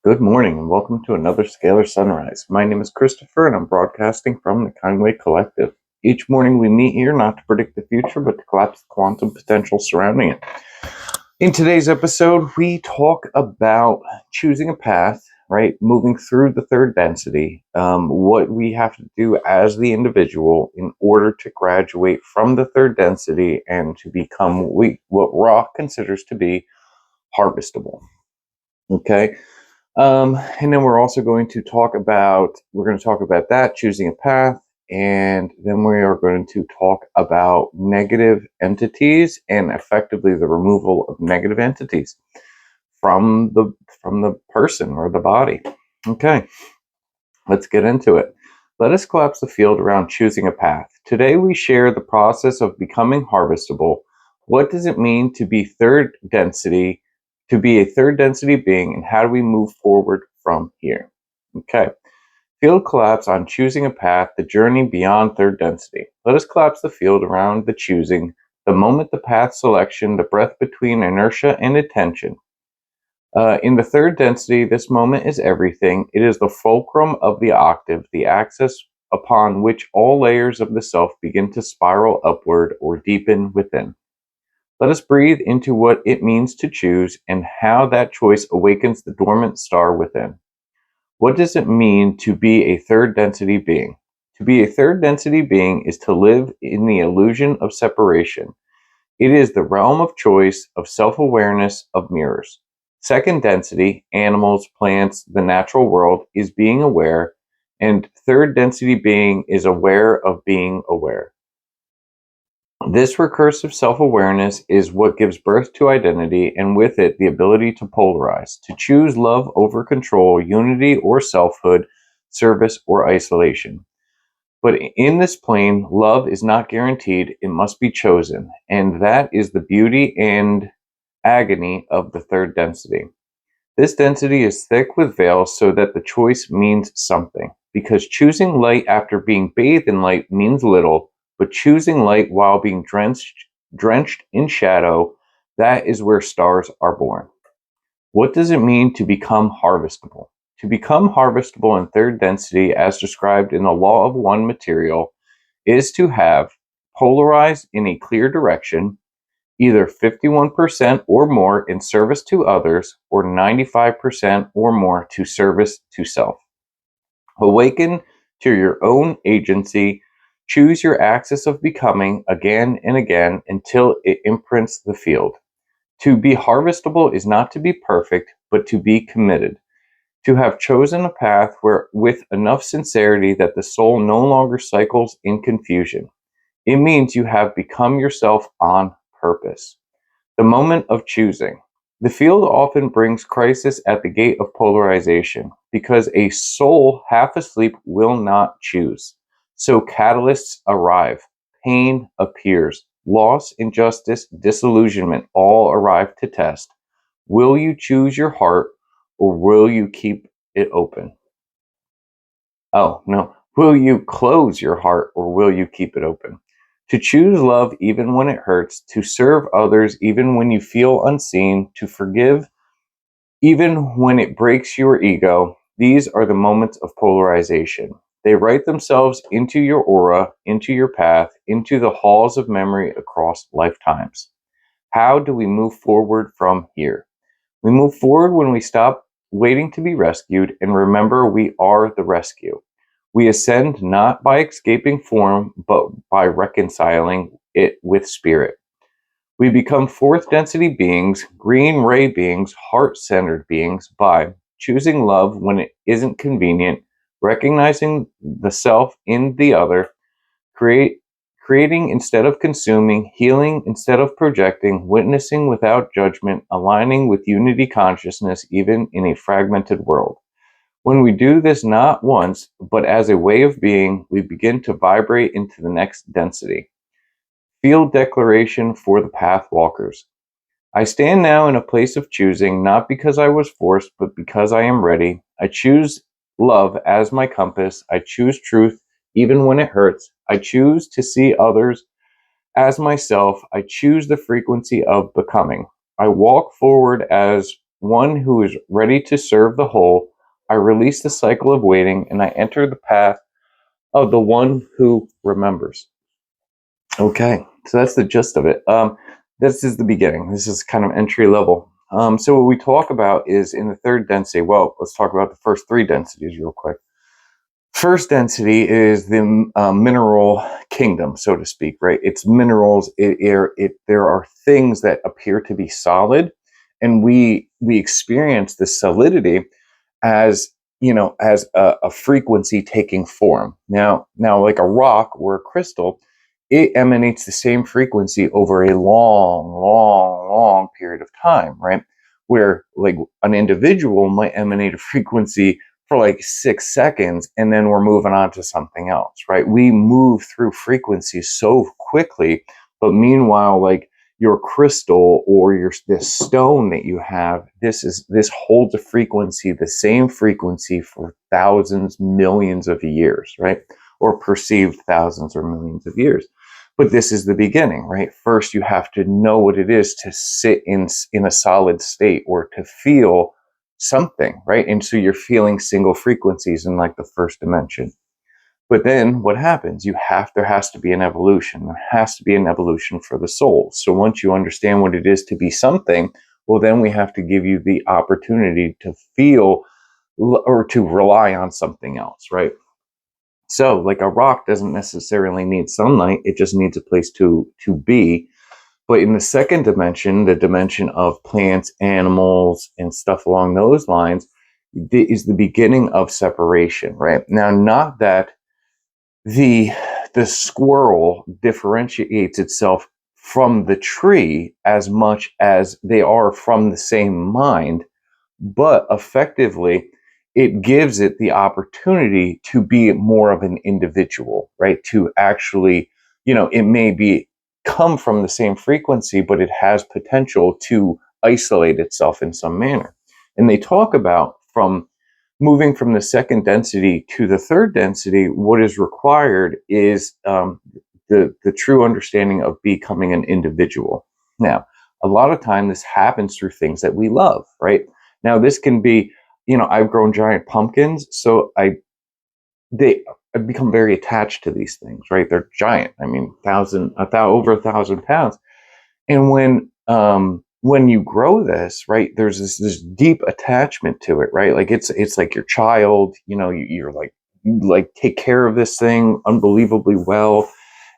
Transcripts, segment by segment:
Good morning and welcome to another Scalar Sunrise. My name is Christopher and I'm broadcasting from the Kindway Collective. Each morning we meet here not to predict the future but to collapse the quantum potential surrounding it. In today's episode, we talk about choosing a path, right? Moving through the third density, what we have to do as the individual in order to graduate from the third density and to become what Ra considers to be harvestable. Okay. And then we're also going to talk about that, choosing a path, and then we are going to talk about negative entities and effectively the removal of negative entities from the person or the body. Okay, let's get into it. Let us collapse the field around choosing a path. Today we share the process of becoming harvestable. What does it mean to be a third density being, and how do we move forward from here? Okay. Field collapse on choosing a path, the journey beyond third density. Let us collapse the field around the choosing, the moment, the path selection, the breath between inertia and attention. In the third density, this moment is everything. It is the fulcrum of the octave, the axis upon which all layers of the self begin to spiral upward or deepen within. Let us breathe into what it means to choose and how that choice awakens the dormant star within. What does it mean to be a third density being? To be a third density being is to live in the illusion of separation. It is the realm of choice, of self-awareness, of mirrors. Second density, animals, plants, the natural world, is being aware, and third density being is aware of being aware. This recursive self-awareness is what gives birth to identity, and with it the ability to polarize, to choose love over control, unity or selfhood, service or isolation. But in this plane, love is not guaranteed, it must be chosen, and that is the beauty and agony of the third density. This density is thick with veils so that the choice means something, because choosing light after being bathed in light means little, but choosing light while being drenched in shadow, that is where stars are born. What does it mean to become harvestable? To become harvestable in third density, as described in the law of one material, is to have polarized in a clear direction, either 51% or more in service to others, or 95% or more to service to self. Awaken to your own agency. Choose your axis of becoming again and again until it imprints the field. To be harvestable is not to be perfect, but to be committed. To have chosen a path with enough sincerity that the soul no longer cycles in confusion. It means you have become yourself on purpose. The moment of choosing. The field often brings crisis at the gate of polarization, because a soul half asleep will not choose. So catalysts arrive, pain appears, loss, injustice, disillusionment all arrive to test. Will you choose your heart, or will you keep it open? Oh, no. Will you close your heart, or will you keep it open? To choose love even when it hurts, to serve others even when you feel unseen, to forgive even when it breaks your ego, these are the moments of polarization. They write themselves into your aura, into your path, into the halls of memory across lifetimes. How do we move forward from here? We move forward when we stop waiting to be rescued and remember we are the rescue. We ascend not by escaping form, but by reconciling it with spirit. We become fourth density beings, green ray beings, heart-centered beings by choosing love when it isn't convenient, recognizing the self in the other, creating instead of consuming, healing instead of projecting, witnessing without judgment, aligning with unity consciousness even in a fragmented world. When we do this not once, but as a way of being, we begin to vibrate into the next density. Field declaration for the path walkers. I stand now in a place of choosing, not because I was forced, but because I am ready. I choose love as my compass. I choose truth, even when it hurts. I choose to see others as myself. I choose the frequency of becoming. I walk forward as one who is ready to serve the whole. I release the cycle of waiting and I enter the path of the one who remembers. Okay, so that's the gist of it. This is the beginning. This is kind of entry level. So what we talk about is in the third density. Well, let's talk about the first three densities real quick. First density is the mineral kingdom, so to speak, right? It's minerals. There are things that appear to be solid, and we experience the solidity as as a frequency taking form. Now, like a rock or a crystal, it emanates the same frequency over a long period of time, right? Where like an individual might emanate a frequency for like 6 seconds and then we're moving on to something else, right? We move through frequencies so quickly, but meanwhile, like your crystal or this stone that you have, this holds a frequency, the same frequency for thousands, millions of years, right? Or perceived thousands or millions of years. But this is the beginning, right? First, you have to know what it is to sit in a solid state or to feel something, right? And so you're feeling single frequencies in like the first dimension. But then what happens? There has to be an evolution. There has to be an evolution for the soul. So once you understand what it is to be something, well, then we have to give you the opportunity to feel or to rely on something else, right? So like a rock doesn't necessarily need sunlight. It just needs a place to be. But in the second dimension, the dimension of plants, animals, and stuff along those lines, is the beginning of separation, right? Now, not that the squirrel differentiates itself from the tree as much as they are from the same mind, but effectively it gives it the opportunity to be more of an individual, right? To actually, it may be come from the same frequency, but it has potential to isolate itself in some manner. And they talk about from moving from the second density to the third density, what is required is the true understanding of becoming an individual. Now, a lot of time this happens through things that we love, right? Now, this can be, I've grown giant pumpkins, so I've become very attached to these things, right? They're giant. I mean, over 1,000 pounds. And when you grow this, right, there's this deep attachment to it, right? Like it's like your child, you're like, you take care of this thing unbelievably well.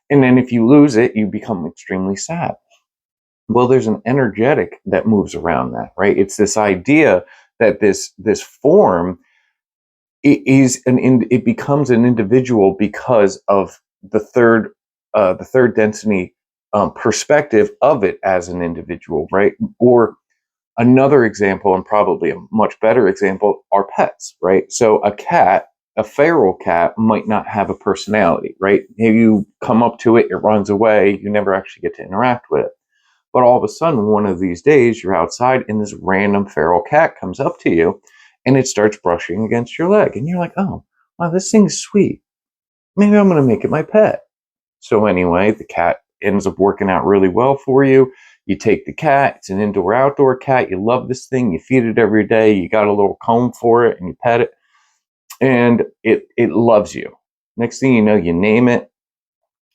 And then if you lose it, you become extremely sad. Well, there's an energetic that moves around that, right? It's this idea that this form it becomes an individual because of the third density perspective of it as an individual, right? Or another example, and probably a much better example, are pets, right? So a feral cat might not have a personality, right? If you come up to it, it runs away, you never actually get to interact with it. But all of a sudden, one of these days, you're outside and this random feral cat comes up to you and it starts brushing against your leg. And you're like, oh, wow, this thing's sweet. Maybe I'm going to make it my pet. So anyway, the cat ends up working out really well for you. You take the cat. It's an indoor-outdoor cat. You love this thing. You feed it every day. You got a little comb for it and you pet it. And it loves you. Next thing you know, you name it.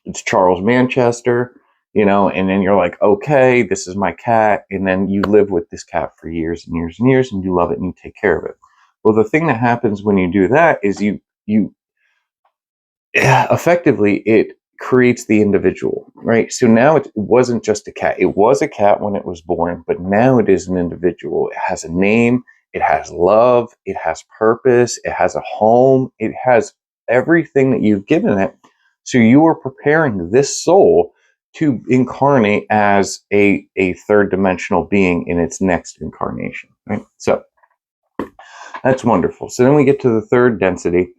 It's Charles Manchester, and then you're like, okay, this is my cat. And then you live with this cat for years and years and years and you love it and you take care of it. Well, the thing that happens when you do that is you effectively it creates the individual, right? So now it wasn't just a cat. It was a cat when it was born, but now it is an individual. It has a name, it has love, it has purpose, it has a home, it has everything that you've given it. So you are preparing this soul to incarnate as a third dimensional being in its next incarnation, right? So that's wonderful. So then we get to the third density.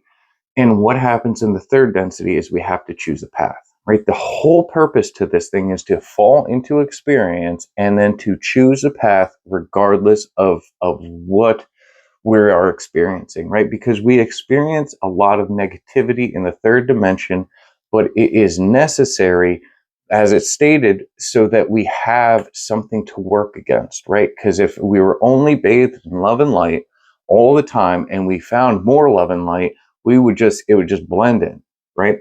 And what happens in the third density is we have to choose a path, right? The whole purpose to this thing is to fall into experience and then to choose a path regardless of what we are experiencing, right? Because we experience a lot of negativity in the third dimension, but it is necessary as it's stated, so that we have something to work against, right? Because if we were only bathed in love and light all the time and we found more love and light, it would just blend in, right?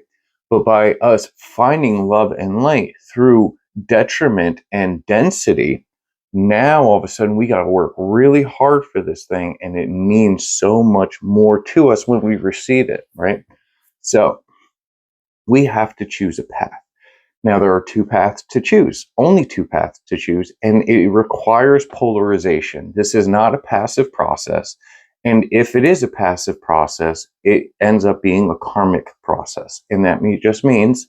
But by us finding love and light through detriment and density, now all of a sudden we got to work really hard for this thing, and it means so much more to us when we receive it, right? So we have to choose a path. Now, there are two paths to choose, only two paths to choose, and it requires polarization. This is not a passive process. And if it is a passive process, it ends up being a karmic process. And that just means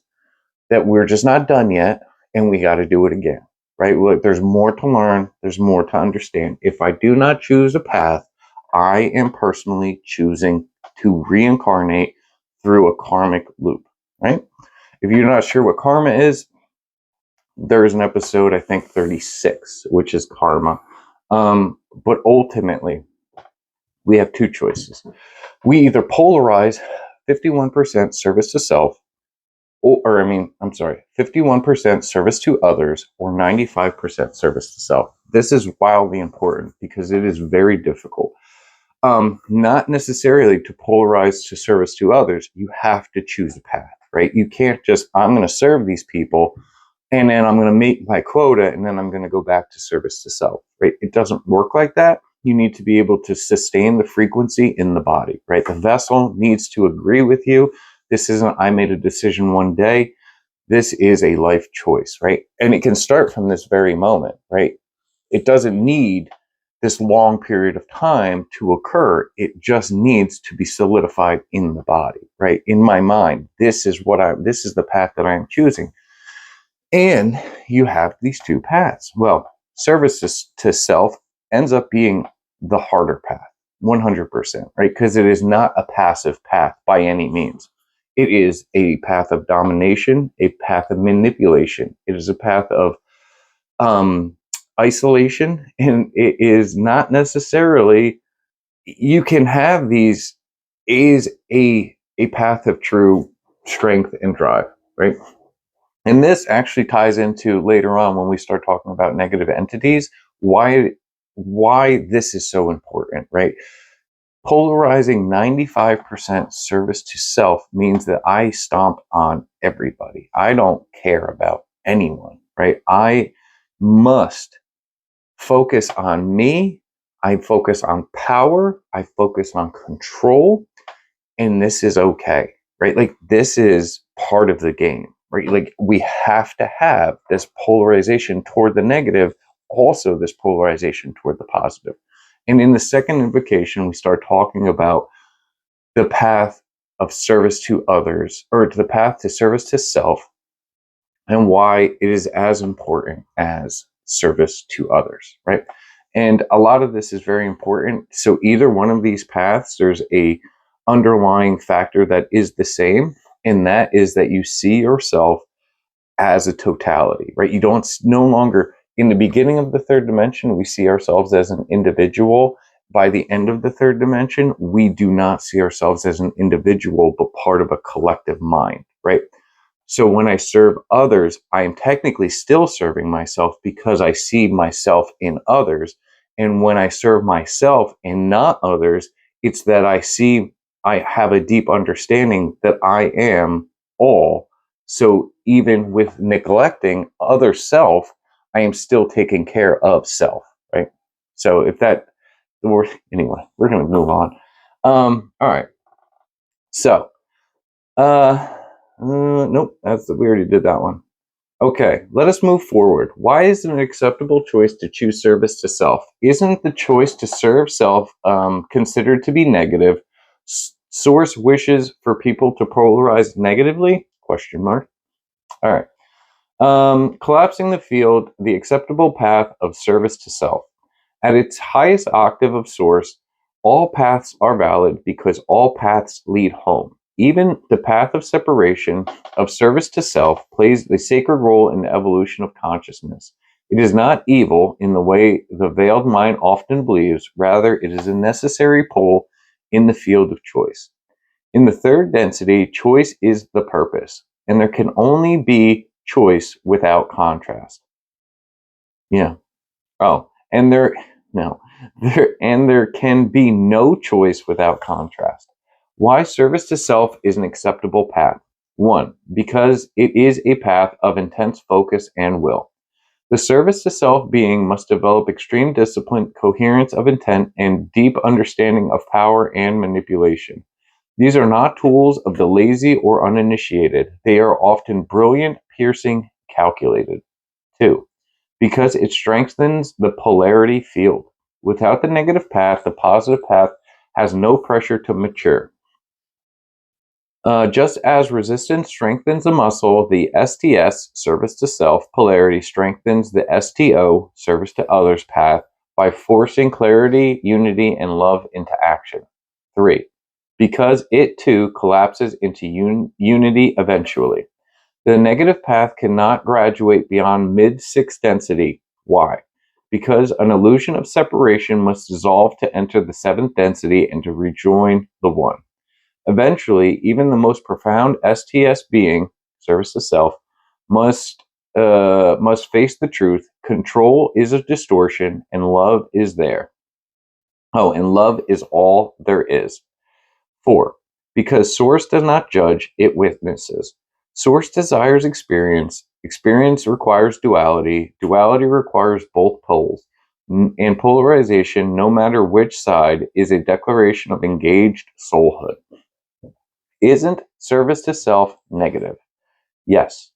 that we're just not done yet, and we got to do it again, right? Look, there's more to learn, there's more to understand. If I do not choose a path, I am personally choosing to reincarnate through a karmic loop, right? If you're not sure what karma is, there is an episode, I think 36, which is karma. But ultimately, we have two choices. We either polarize 51% service to self, 51% service to others, or 95% service to self. This is wildly important because it is very difficult. Not necessarily to polarize to service to others. You have to choose a path, right? You can't just, I'm going to serve these people and then I'm going to meet my quota and then I'm going to go back to service to self, right? It doesn't work like that. You need to be able to sustain the frequency in the body, right? The vessel needs to agree with you. This isn't, I made a decision one day. This is a life choice, right? And it can start from this very moment, right? It doesn't need this long period of time to occur. It just needs to be solidified in the body, right? In my mind, this is the path that I am choosing. And you have these two paths. Well, service to self ends up being the harder path, 100%, right? Because it is not a passive path by any means. It is a path of domination, a path of manipulation. It is a path of isolation, and it is not necessarily, you can have these, is a path of true strength and drive, right? And this actually ties into later on when we start talking about negative entities, why this is so important, right? Polarizing 95% service to self means that I stomp on everybody. I don't care about anyone, right? I must focus on me. I focus on power. I focus on control. And this is okay, right? Like, this is part of the game, right? Like, we have to have this polarization toward the negative, also this polarization toward the positive. And in the second invocation, we start talking about the path of service to others, or to the path to service to self, and why it is as important as service to others, right? And a lot of this is very important. So either one of these paths, there's a underlying factor that is the same, and that is that you see yourself as a totality, right? You don't no longer, in the beginning of the third dimension, we see ourselves as an individual. By the end of the third dimension, we do not see ourselves as an individual, but part of a collective mind, right? So when I serve others, I am technically still serving myself because I see myself in others. And when I serve myself and not others, it's that I have a deep understanding that I am all. So even with neglecting other self, I am still taking care of self, right? So if that, anyway, we're going to move on. All right. So, nope, we already did that one. Okay, let us move forward. Why is it an acceptable choice to choose service to self? Isn't the choice to serve self considered to be negative? Source wishes for people to polarize negatively? Question mark. All right. Collapsing the field, the acceptable path of service to self. At its highest octave of source, all paths are valid because all paths lead home. Even the path of separation, of service to self, plays the sacred role in the evolution of consciousness. It is not evil in the way the veiled mind often believes. Rather, it is a necessary pole in the field of choice. In the third density, choice is the purpose, and there can only be choice without contrast. Yeah. Oh, and no, there can be no choice without contrast. Why service to self is an acceptable path? One, because it is a path of intense focus and will. The service to self being must develop extreme discipline, coherence of intent, and deep understanding of power and manipulation. These are not tools of the lazy or uninitiated. They are often brilliant, piercing, calculated. Two, because it strengthens the polarity field. Without the negative path, the positive path has no pressure to mature. Just as resistance strengthens a muscle, the STS, service to self, polarity strengthens the STO, service to others path by forcing clarity, unity, and love into action. Three, because it too collapses into unity eventually. The negative path cannot graduate beyond mid-sixth density. Why? Because an illusion of separation must dissolve to enter the seventh density and to rejoin the one. Eventually, even the most profound STS being, service to self, must face the truth. Control is a distortion, and love is there. Oh, and love is all there is. 4. Because Source does not judge, it witnesses. Source desires experience. Experience requires duality. Duality requires both poles. And polarization, no matter which side, is a declaration of engaged soulhood. Isn't service to self negative? Yes.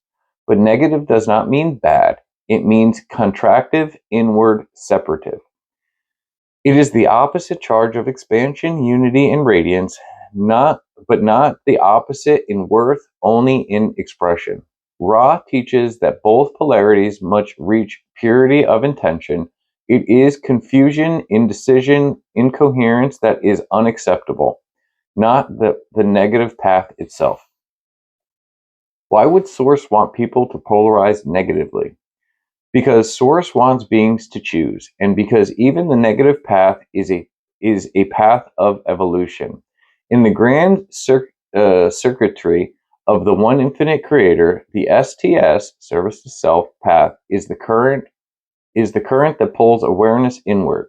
But negative does not mean bad. It means contractive, inward, separative. It is the opposite charge of expansion, unity, and radiance, but not the opposite in worth, only in expression. Ra teaches that both polarities must reach purity of intention. It is confusion, indecision, incoherence that is unacceptable, not the negative path itself. Why would Source want people to polarize negatively? Because Source wants beings to choose, and because even the negative path is a path of evolution. In the grand circuitry of the one infinite creator, the STS, service to self path, is the current that pulls awareness inward.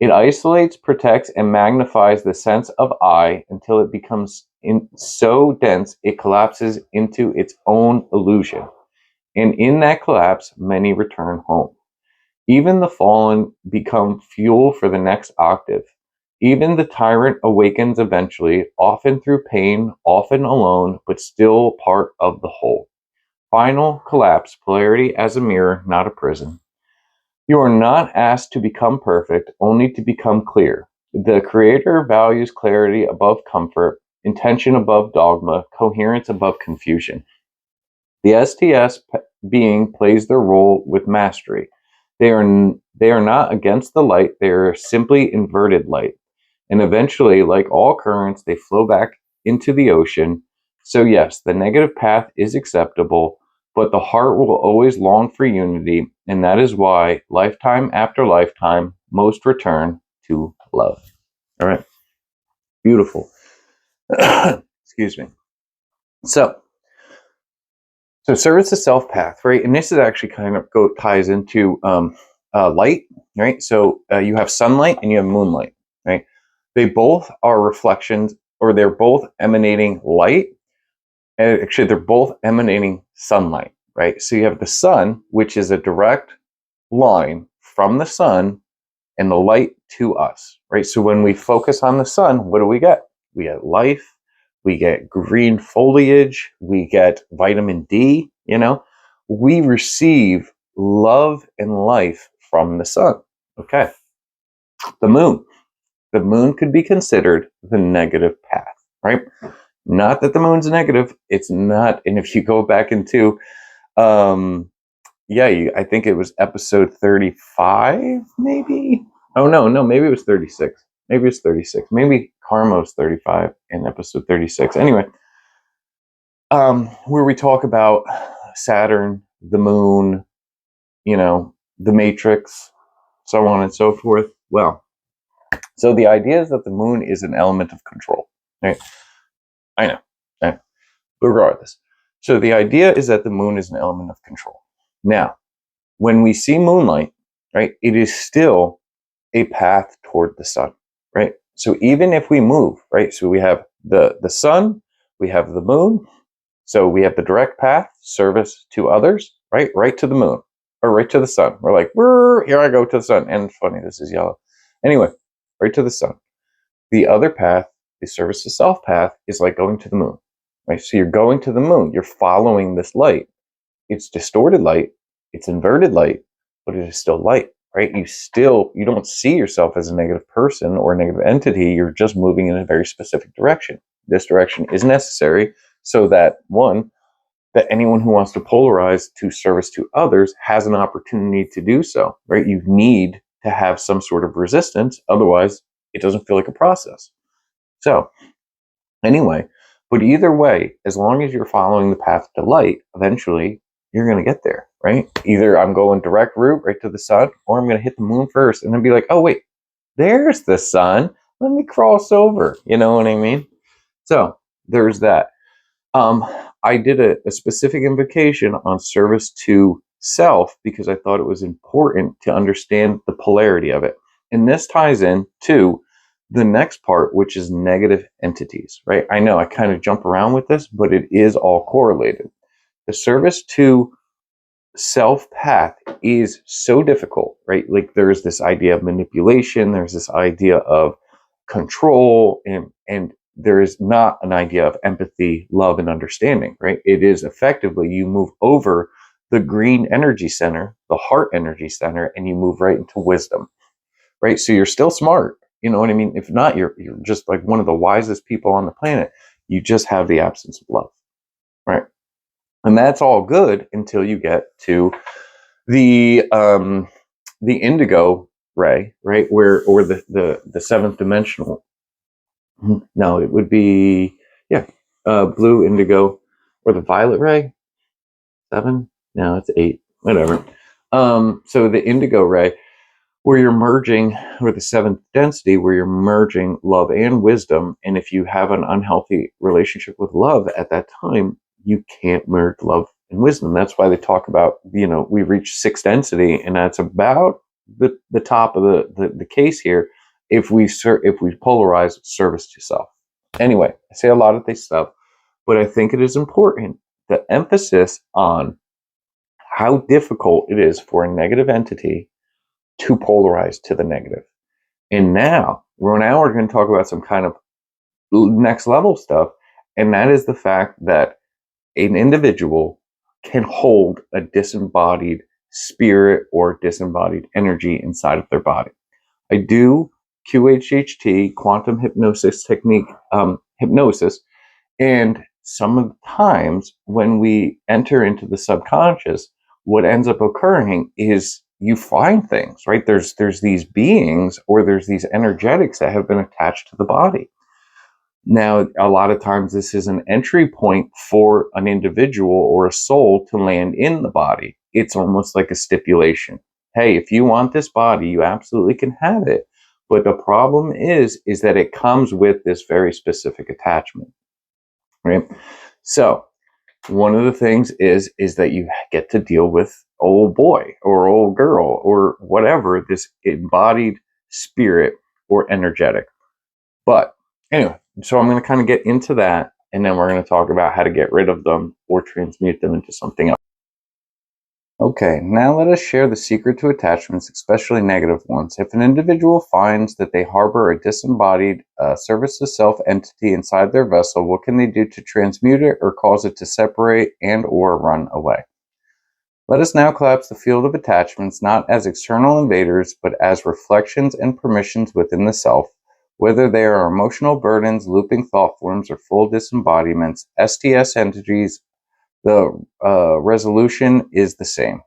It isolates, protects, and magnifies the sense of I until it becomes so dense it collapses into its own illusion. And in that collapse, many return home. Even the fallen become fuel for the next octave. Even the tyrant awakens eventually, often through pain, often alone, but still part of the whole. Final collapse, polarity as a mirror, not a prison. You are not asked to become perfect, only to become clear. The Creator values clarity above comfort, intention above dogma, coherence above confusion. The STS being plays their role with mastery. They are not against the light, they are simply inverted light. And eventually, like all currents, they flow back into the ocean. So, yes, the negative path is acceptable, but the heart will always long for unity, and that is why, lifetime after lifetime, most return to love. All right, beautiful. Excuse me. So, service to self path, right? And this is actually kind of ties into light, right? So you have sunlight and you have moonlight, right? They both are reflections, or they're both emanating light. And actually, they're both emanating sunlight, right? So you have the sun, which is a direct line from the sun and the light to us, right? So when we focus on the sun, what do we get? We get life, we get green foliage, we get vitamin D, we receive love and life from the sun. Okay. The moon. The moon could be considered the negative path, right? Not that the moon's negative, it's not. And if you go back into I think it was episode 35, maybe. Oh no, maybe it was 36. Maybe it's 36. Maybe Karma was 35 in episode 36. Anyway, where we talk about Saturn, the moon, the matrix, so on and so forth. Well, so the idea is that the moon is an element of control, right? I know. Regardless. So the idea is that the moon is an element of control. Now, when we see moonlight, right, it is still a path toward the sun, right? So even if we move, right, so we have the sun, we have the moon, so we have the direct path, service to others, right to the moon or right to the sun. We're like, here I go to the sun. And it's funny, this is yellow. Anyway, right to the sun. The other path, the service to self path, is like going to the moon, right? So you're going to the moon. You're following this light. It's distorted light. It's inverted light, but it is still light, right? You don't see yourself as a negative person or a negative entity. You're just moving in a very specific direction. This direction is necessary so that that anyone who wants to polarize to service to others has an opportunity to do so, right? You need to have some sort of resistance. Otherwise, it doesn't feel like a process. So anyway, but either way, as long as you're following the path to light, eventually you're going to get there, right? Either I'm going direct route right to the sun, or I'm going to hit the moon first and then be like, oh, wait, there's the sun. Let me cross over. You know what I mean? So there's that. I did a specific invocation on service to self because I thought it was important to understand the polarity of it. And this ties in to the next part, which is negative entities, right? I know I kind of jump around with this, but it is all correlated. The service to self path is so difficult, right? Like there's this idea of manipulation, there's this idea of control, and there is not an idea of empathy, love, and understanding, right? It is effectively you move over the green energy center, the heart energy center, and you move right into wisdom, right? So you're still smart, you know what I mean? If not, you're just like one of the wisest people on the planet. You just have the absence of love, right? And that's all good until you get to the indigo ray, right? Where or the seventh dimensional. No, it would be blue indigo or the violet ray. 7? No, it's 8. Whatever. So the indigo ray, where you're merging, or the seventh density, where you're merging love and wisdom. And if you have an unhealthy relationship with love at that time, you can't merge love and wisdom. That's why they talk about, we reach sixth density, and that's about the top of the case here. If we polarize service to self. Anyway, I say a lot of this stuff, but I think it is important the emphasis on how difficult it is for a negative entity to polarize to the negative. And now we're going to talk about some kind of next level stuff, and that is the fact that an individual can hold a disembodied spirit or disembodied energy inside of their body. I do QHHT, quantum hypnosis technique, hypnosis, and some of the times when we enter into the subconscious, what ends up occurring is you find things, right? There's these beings or there's these energetics that have been attached to the body. Now, a lot of times this is an entry point for an individual or a soul to land in the body. It's almost like a stipulation. Hey, if you want this body, you absolutely can have it. But the problem is that it comes with this very specific attachment, right? So one of the things is that you get to deal with old boy or old girl or whatever, this embodied spirit or energetic. But anyway, so I'm going to kind of get into that, and then we're going to talk about how to get rid of them or transmute them into something else. Okay, now let us share the secret to attachments, especially negative ones. If an individual finds that they harbor a disembodied service to self entity inside their vessel, what can they do to transmute it or cause it to separate and or run away? Let us now collapse the field of attachments not as external invaders, but as reflections and permissions within the self. Whether they are emotional burdens, looping thought forms, or full disembodiments, STS entities, the resolution is the same.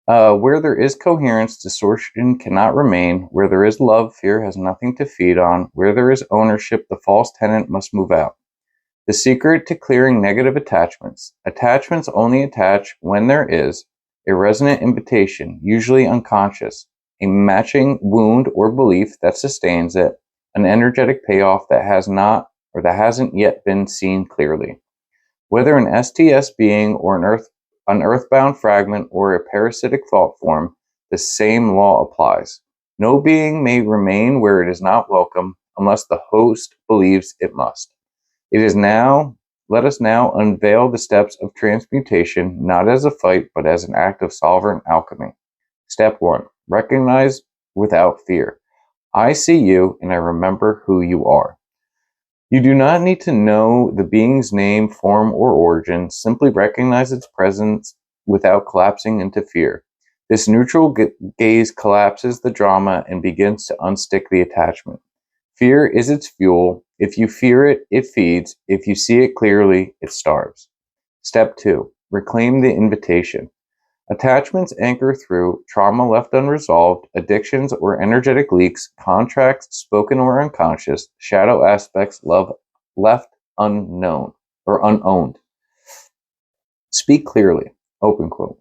Where there is coherence, distortion cannot remain. Where there is love, fear has nothing to feed on. Where there is ownership, the false tenant must move out. The secret to clearing negative attachments. Attachments only attach when there is a resonant invitation, usually unconscious, a matching wound or belief that sustains it, an energetic payoff that has not or that hasn't yet been seen clearly. Whether an STS being or an earthbound fragment or a parasitic thought form, the same law applies. No being may remain where it is not welcome unless the host believes it must. Let us now unveil the steps of transmutation, not as a fight, but as an act of sovereign alchemy. Step 1. Recognize without fear. I see you and I remember who you are. You do not need to know the being's name, form, or origin. Simply recognize its presence without collapsing into fear. This neutral gaze collapses the drama and begins to unstick the attachment. Fear is its fuel. If you fear it, it feeds. If you see it clearly, it starves. Step 2. Reclaim the invitation. Attachments anchor through trauma left unresolved, addictions or energetic leaks, contracts spoken or unconscious, shadow aspects left unknown or unowned. Speak clearly. Open quote.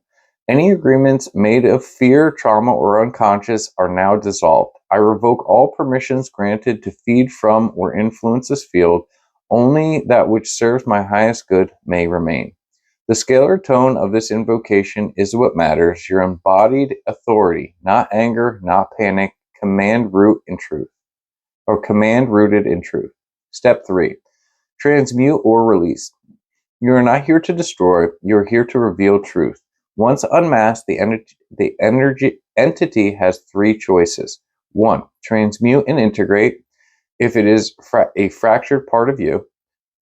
Any agreements made of fear, trauma, or unconscious are now dissolved. I revoke all permissions granted to feed from or influence this field. Only that which serves my highest good may remain. The scalar tone of this invocation is what matters. Your embodied authority, not anger, not panic, command rooted in truth. Step 3. Transmute or release. You are not here to destroy, you are here to reveal truth. Once unmasked, the entity has 3 choices. 1. Transmute and integrate if it is a fractured part of you.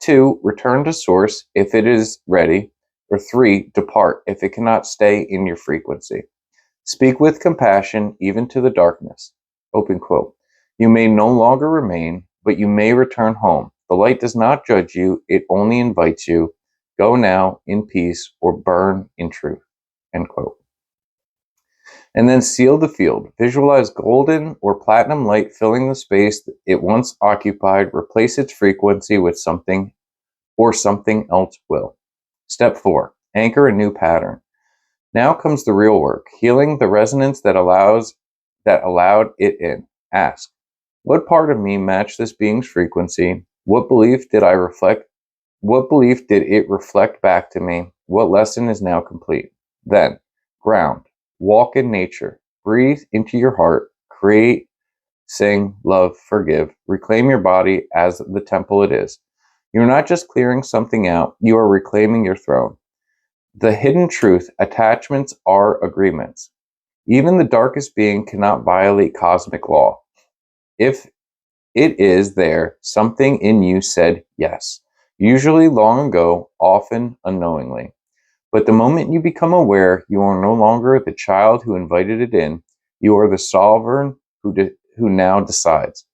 2. Return to source if it is ready. Or 3. Depart if it cannot stay in your frequency. Speak with compassion even to the darkness. Open quote. You may no longer remain, but you may return home. The light does not judge you, it only invites you. Go now in peace or burn in truth. End quote. And then seal the field. Visualize golden or platinum light filling the space it once occupied. Replace its frequency with something else will. Step 4. Anchor a new pattern. Now comes the real work, healing the resonance that allowed it in. Ask, what part of me matched this being's frequency? What belief did it reflect back to me? What lesson is now complete? Then, ground. Walk in nature. Breathe into your heart. Create, sing, love, forgive. Reclaim your body as the temple it is. You're not just clearing something out, you are reclaiming your throne. The hidden truth, attachments are agreements. Even the darkest being cannot violate cosmic law. If it is there, something in you said yes, usually long ago, often unknowingly. But the moment you become aware, you are no longer the child who invited it in, you are the sovereign who now decides.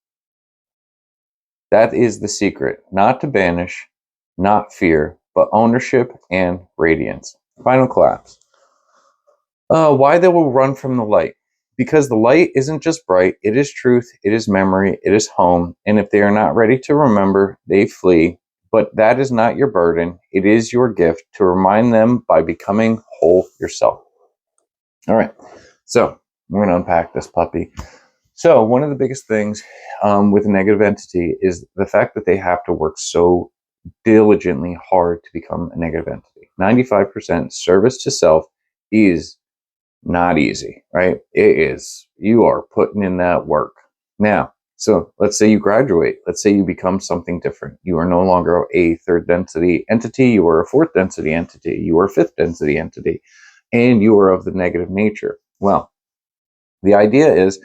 That is the secret, not to banish, not fear, but ownership and radiance. Final collapse. Why they will run from the light? Because the light isn't just bright, it is truth, it is memory, it is home, and if they are not ready to remember, they flee. But that is not your burden, it is your gift to remind them by becoming whole yourself. All right, so we're going to unpack this puppy. So one of the biggest things with a negative entity is the fact that they have to work so diligently hard to become a negative entity. 95% service to self is not easy, right? It is. You are putting in that work. Now, so let's say you graduate. Let's say you become something different. You are no longer a 3rd density entity. You are a 4th density entity. You are a 5th density entity. And you are of the negative nature. Well, the idea is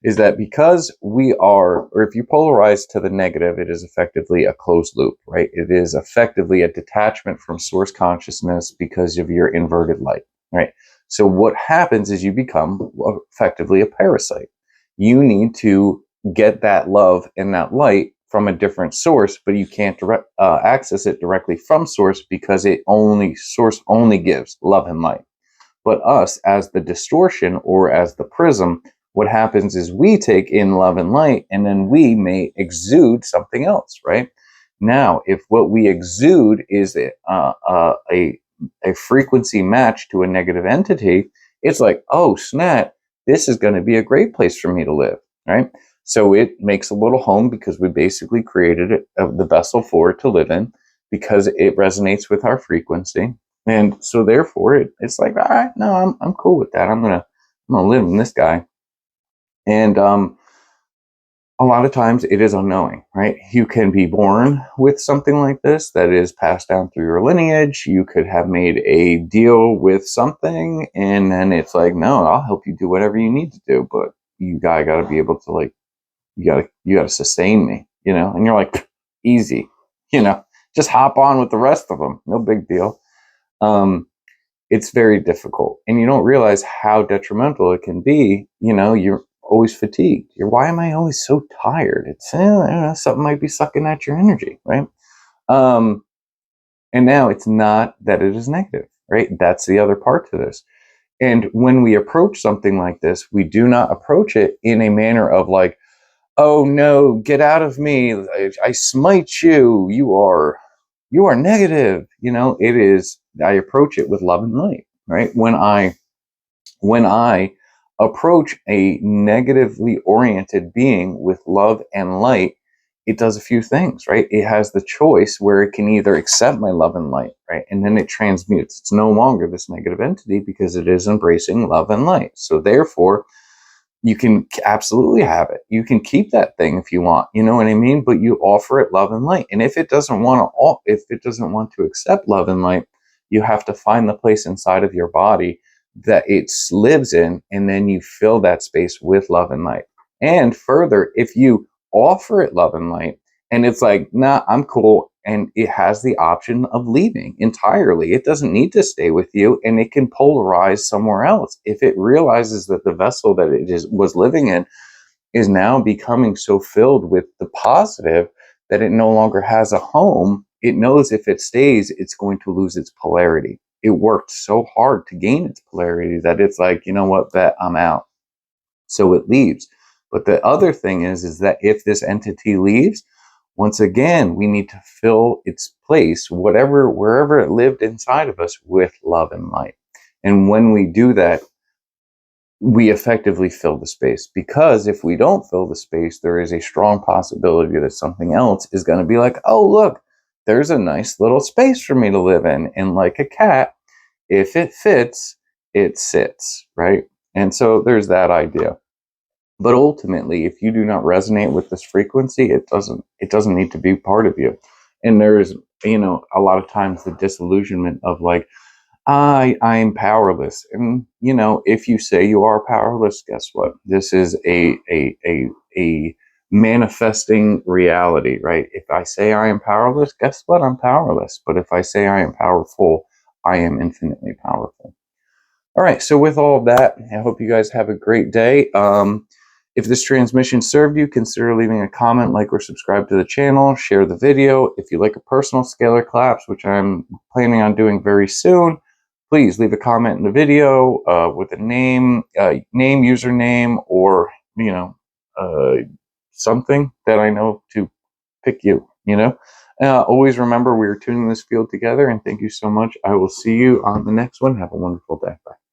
that because we are, or if you polarize to the negative, it is effectively a closed loop, right? It is effectively a detachment from source consciousness because of your inverted light, right? So what happens is you become effectively a parasite. You need to get that love and that light from a different source, but you can't access it directly from source because source only gives love and light. But us, as the distortion or as the prism, what happens is we take in love and light, and then we may exude something else, right? Now, if what we exude is a frequency match to a negative entity, it's like, oh, snap, this is going to be a great place for me to live, right? So it makes a little home because we basically created the vessel for it to live in. because it resonates with our frequency. And so therefore it's like, all right, no, I'm cool with that. I'm gonna live in this guy. And a lot of times it is unknowing, right? You can be born with something like this that is passed down through your lineage. You could have made a deal with something, and then it's like, no, I'll help you do whatever you need to do, but you gotta be able to, like, you gotta sustain me, and you're like, easy, just hop on with the rest of them, no big deal. It's very difficult, and you don't realize how detrimental it can be. You're always fatigued. Why am I always so tired? It's I don't know, something might be sucking at your energy, right? And now it's not that it is negative, right? That's the other part to this. And when we approach something like this, we do not approach it in a manner of like, oh no, get out of me! I smite you. You are negative. It is. I approach it with love and light, right? When I approach a negatively oriented being with love and light, it does a few things, right? It has the choice where it can either accept my love and light, right? And then it transmutes. It's no longer this negative entity because it is embracing love and light. So therefore, you can absolutely have it. You can keep that thing if you want, you know what I mean? But you offer it love and light. And if it doesn't want to accept love and light, you have to find the place inside of your body that it lives in, and then you fill that space with love and light. And further, if you offer it love and light, and it's like, nah, I'm cool, and it has the option of leaving entirely. It doesn't need to stay with you, and it can polarize somewhere else. If it realizes that the vessel that was living in is now becoming so filled with the positive that it no longer has a home, it knows if it stays, it's going to lose its polarity. It worked so hard to gain its polarity that it's like, you know what, bet I'm out. So it leaves. But the other thing is that if this entity leaves, once again, we need to fill its place, wherever it lived inside of us, with love and light. And when we do that, we effectively fill the space. Because if we don't fill the space, there is a strong possibility that something else is going to be like, oh, look, there's a nice little space for me to live in. And like a cat, if it fits, it sits, right? And so there's that idea. But ultimately, if you do not resonate with this frequency, it doesn't need to be part of you. And there's, a lot of times the disillusionment of like, I'm powerless. And, if you say you are powerless, guess what? This is a manifesting reality, right? If I say I am powerless, guess what? I'm powerless. But if I say I am powerful, I am infinitely powerful. All right. So with all of that, I hope you guys have a great day. If this transmission served you, consider leaving a comment, like, or subscribe to the channel. Share the video. If you like a personal scalar collapse, which I'm planning on doing very soon, please leave a comment in the video with a name, username, or something that I know to pick you. Always remember, we are tuning this field together. And thank you so much. I will see you on the next one. Have a wonderful day. Bye.